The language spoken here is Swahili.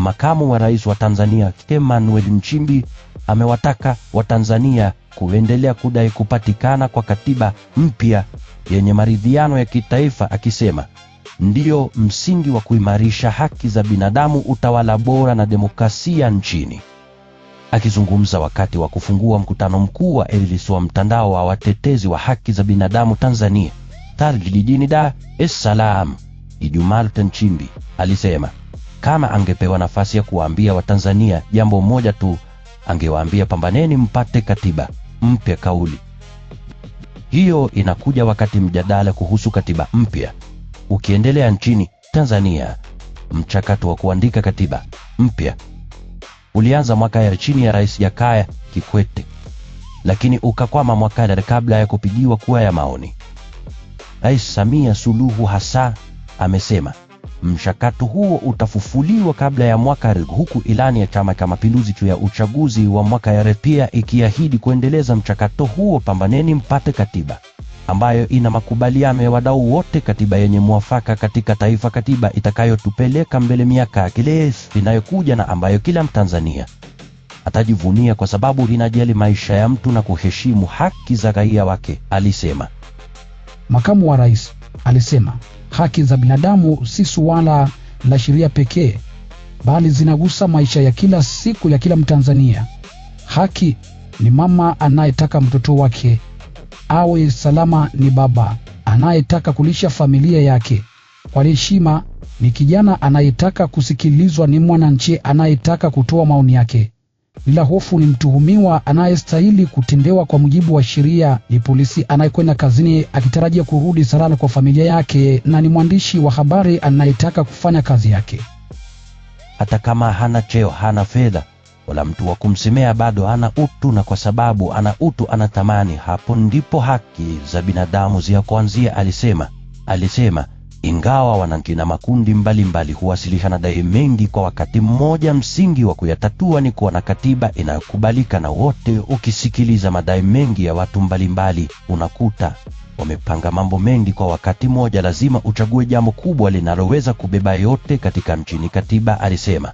Makamu wa Rais wa Tanzania Emmanuel Nchimbi amewataka Watanzania kuendelea kudai kupatikana kwa katiba mpya yenye maridhiano ya kitaifa, akisema ndio msingi wa kuimarisha haki za binadamu, utawala bora na demokrasia nchini. Akizungumza wakati wa kufungua mkutano mkuu wa ELIS wa mtandao wa watetezi wa haki za binadamu Tanzania jijini Dar es Salaam Ijumaa, Nchimbi alisema kama angepewa nafasi ya kuwaambia Watanzania jambo moja tu, angewaambia pambaneni mpate katiba mpya. Kauli hiyo inakuja wakati mjadala kuhusu katiba mpya ukiendelea nchini Tanzania. Mchakato wa kuandika katiba mpya ulianza mwaka chini ya Rais Jakaya Kikwete, lakini ukakwama mwaka kabla ya kupigiwa kura ya maoni. Rais Samia Suluhu Hassan amesema mchakato huo utafufuliwa kabla ya mwaka, huku ilani ya Chama cha Mapinduzi juu ya uchaguzi wa mwaka pia ikiahidi kuendeleza mchakato huo pambaneni mpate katiba, ambayo ina makubaliano ya wadau wote, katiba yenye mwafaka katika taifa, katiba itakayotupeleka mbele miaka inayokuja na ambayo kila Mtanzania atajivunia kwa sababu inajali maisha ya mtu na kuheshimu haki za raia wake, alisema. Makamu wa Rais alisema haki za binadamu si suala la sheria pekee, bali zinagusa maisha ya kila siku ya kila Mtanzania. Haki ni mama anayetaka mtoto wake awe salama, ni baba anayetaka kulisha familia yake kwa heshima, ni kijana anayetaka kusikilizwa, ni mwananchi anayetaka kutoa maoni yake bila hofu, ni mtuhumiwa anayestahili kutendewa kwa mujibu wa sheria, ni polisi anayekwenda kazini akitarajia kurudi salama kwa familia yake, na ni mwandishi wa habari anayetaka kufanya kazi yake. Hata kama hana cheo, hana fedha wala mtu wa kumsemea, bado ana utu, na kwa sababu ana utu anatamani, hapo ndipo haki za binadamu kuanzia, alisema. Ingawa wananchi na makundi mbalimbali huwasilishana dai mengi kwa wakati mmoja, msingi wa kuyatatua ni kuwa na katiba inayokubalika na wote. Ukisikiliza madai mengi ya watu mbalimbali, unakuta wamepanga mambo mengi kwa wakati mmoja. Lazima uchague jambo kubwa linaloweza kubeba yote katika nchini, katiba, alisema.